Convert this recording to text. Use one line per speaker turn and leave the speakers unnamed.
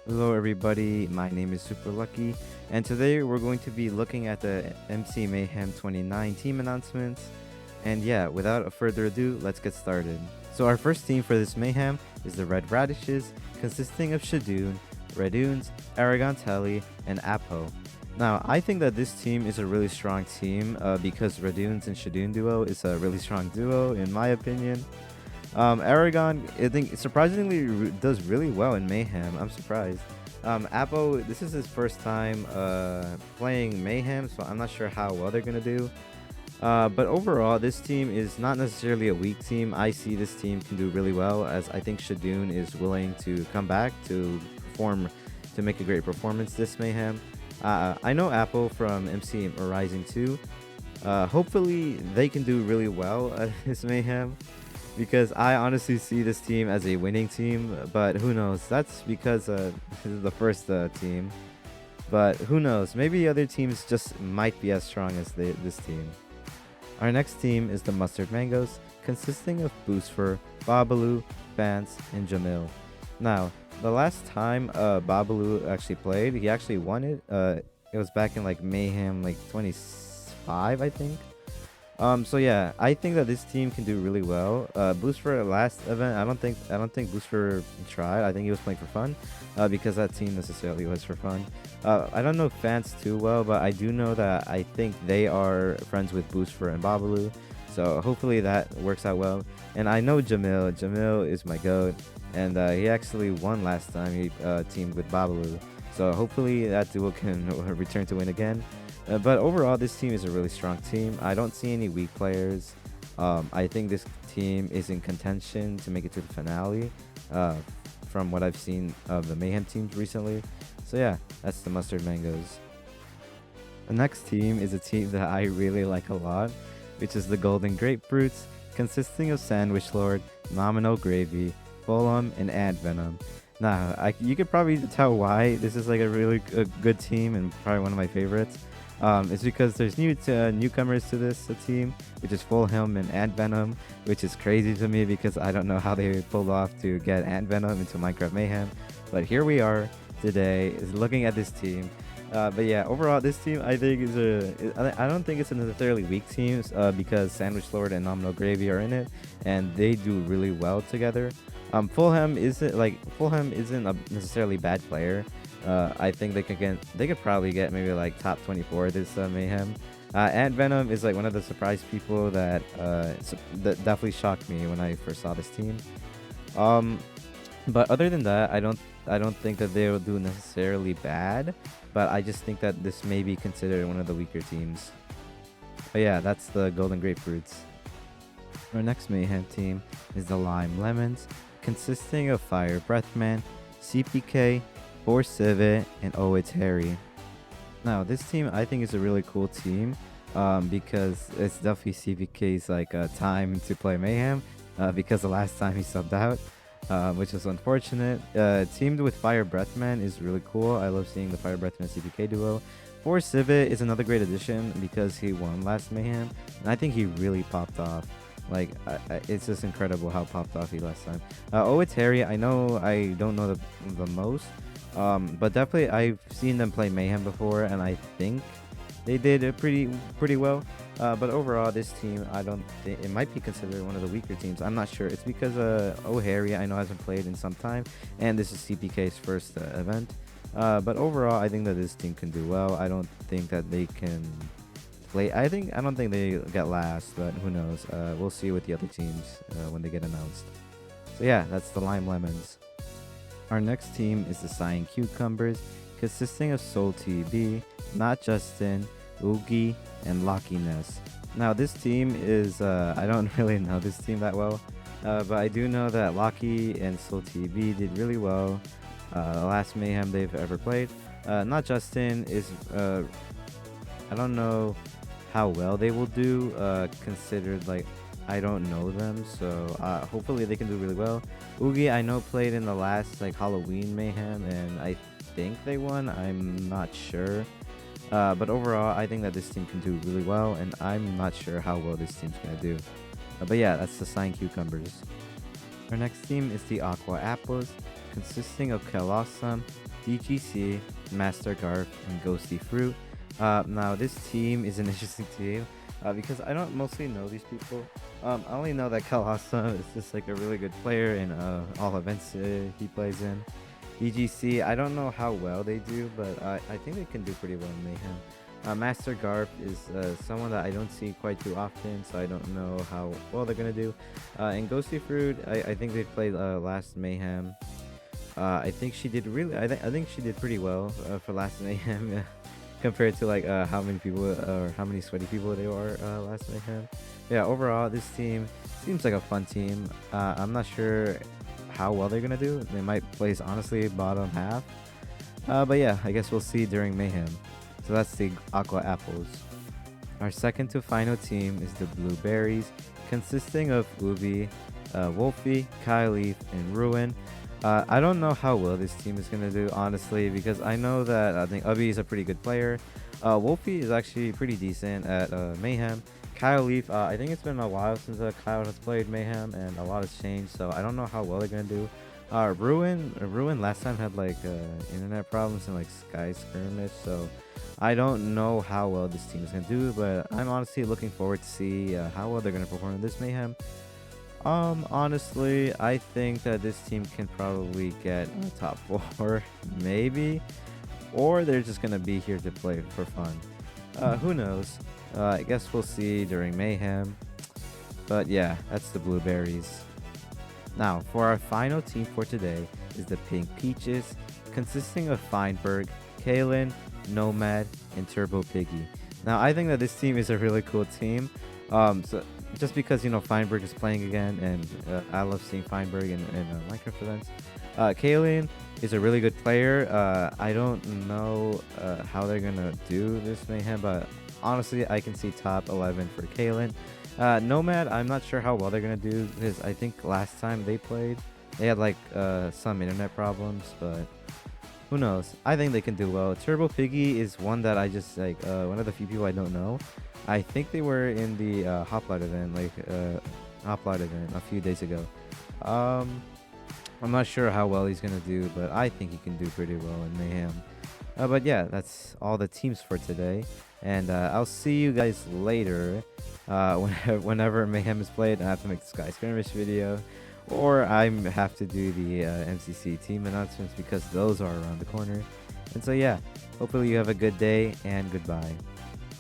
Hello everybody, my name is Super Lucky, and today we're going to be looking at the MC Mayhem 29 team announcements. And yeah, without further ado, let's get started. So our first team for this Mayhem is the Red Radishes, consisting of Shadoon, Reddoons, AragonTelly, and Apo. Now, I think that this team is a really strong team because Reddoons and Shadoon duo is a really strong duo in my opinion. Aragon, I think, surprisingly does really well in Mayhem. I'm surprised. Apo, this is his first time playing Mayhem, so I'm not sure how well they're gonna do. But overall, this team is not necessarily a weak team. I see this team can do really well, as I think Shadoon is willing to come back to perform, to make a great performance this Mayhem. I know Apo from MC Rising 2. Hopefully, they can do really well at this Mayhem, because I honestly see this team as a winning team, but who knows? That's because this is the first team, but who knows? Maybe other teams just might be as strong as this team. Our next team is the Mustard Mangoes, consisting of Boosfer, Baablu, Fantst, and JammiL. Now, the last time Baablu actually played, he actually won it. It was back in like Mayhem, like 25, I think. So yeah, I think that this team can do really well. Boosfer last event, I don't think Boosfer tried. I think he was playing for fun, because that team necessarily was for fun. I don't know Fantst too well, but I do know that I think they are friends with Boosfer and Baablu. So hopefully that works out well. And I know JammiL. JammiL is my goat, and he actually won last time he teamed with Baablu. So hopefully that duo can return to win again. But overall, this team is a really strong team. I don't see any weak players. I think this team is in contention to make it to the finale, from what I've seen of the Mayhem teams recently. So yeah, that's the Mustard Mangoes. The next team is a team that I really like a lot, which is the Golden Grapefruits, consisting of SandwichLord, NominalGravy, Fulham, and AntVenom. Now, you could probably tell why this is like a really good team and probably one of my favorites. It's because there's newcomers to this team, which is Fulham and AntVenom, which is crazy to me because I don't know how they pulled off to get AntVenom into Minecraft Mayhem. But here we are today, is looking at this team. But yeah, overall, this team I think I don't think it's a necessarily weak team, because SandwichLord and NominalGravy are in it, and they do really well together. Fulham isn't a necessarily bad player. I think they could probably get maybe like top 24 this Mayhem. AntVenom is like one of the surprise people that definitely shocked me when I first saw this team. But other than that, I don't think that they will do necessarily bad, but I just think that this may be considered one of the weaker teams. But yeah, that's the Golden Grapefruits. Our next Mayhem team is the Lime Lemons, consisting of FireBreathMan, Seapeekay, Wolfeei, and OogeyWoogey. Now, this team I think is a really cool team, because it's definitely Seapeekay's like time to play Mayhem, because the last time he subbed out, which is unfortunate. Teamed with FireBreathMan is really cool. I love seeing the FireBreathMan Seapeekay duo. Wolfeei is another great addition because he won last Mayhem, and I think he really popped off. Like, it's just incredible how popped off he last time. OogeyWoogey, I know I don't know the most, but definitely I've seen them play Mayhem before, and I think they did pretty well. But overall, this team, I don't think it might be considered one of the weaker teams. I'm not sure. It's because OogeyWoogey I know hasn't played in some time, and this is Seapeekay's first event. But overall, I think that this team can do well. I don't think that they can play. I don't think they get last, but who knows? We'll see with the other teams when they get announced. So yeah, that's the Lime Lemons. Our next team is the Cyan Cucumbers, consisting of SoulTB, notjustin, Ubhi, and LockieNess. Now, this team is I don't really know this team that well, but I do know that Lockie and SoulTB did really well the last Mayhem they've ever played. Notjustin is I don't know how well they will do, considered like I don't know them, so hopefully they can do really well. Ubhi I know played in the last like Halloween Mayhem, and I think they won. I'm not sure, but overall I think that this team can do really well, and I'm not sure how well this team's gonna do. But yeah, that's the Cyan Cucumbers. Our next team is the Aqua Apples, consisting of Kelawesome, DGC, MasterGarf, and GhostieFruit. Now this team is an interesting team because I don't mostly know these people. I only know that Kelawesome is just like a really good player in all events he plays in. DGC, I don't know how well they do, but I think they can do pretty well in Mayhem. MasterGarf is someone that I don't see quite too often, so I don't know how well they're gonna do. And GhostieFruit, I think they played last Mayhem. I think she did really. I think she did pretty well for last Mayhem compared to like how many people or how many sweaty people they were last Mayhem. Yeah, overall this team seems like a fun team. I'm not sure how well they're gonna do. They might place honestly bottom half. But yeah, I guess we'll see during Mayhem. So that's the Aqua Apples. Our second to final team is the Blueberries, consisting of Ubhi, Wolfeei, KyleEff, and Ruwan. I don't know how well this team is going to do, honestly, because I know that I think Ubhi is a pretty good player. Wolfeei is actually pretty decent at Mayhem. KyleEff, I think it's been a while since Kyle has played Mayhem, and a lot has changed, so I don't know how well they're going to do. Ruwan last time had like internet problems and like Sky Skirmish, so I don't know how well this team is going to do, but I'm honestly looking forward to see how well they're going to perform in this Mayhem. Honestly, I think that this team can probably get top 4, maybe, or they're just going to be here to play for fun. Who knows? I guess we'll see during Mayhem, but yeah, that's the Blueberries. Now, for our final team for today is the Pink Peaches, consisting of Feinberg, Kalean, Nomad, and Turbo Piggy. Now, I think that this team is a really cool team. So just because, you know, Feinberg is playing again, and I love seeing Feinberg in Minecraft events. Kalean is a really good player. I don't know how they're gonna do this Mayhem, but honestly, I can see top 11 for Kalean. Nomad, I'm not sure how well they're gonna do, because I think last time they played, they had like some internet problems, but who knows? I think they can do well. Turbo Piggy is one that I just like, one of the few people I don't know. I think they were in the Hoplite event, a few days ago. I'm not sure how well he's gonna do, but I think he can do pretty well in Mayhem. But yeah, that's all the teams for today, and I'll see you guys later. Whenever Mayhem is played, I have to make the Sky Skirmish video, or I have to do the MCC team announcements, because those are around the corner. And so yeah, hopefully you have a good day, and goodbye.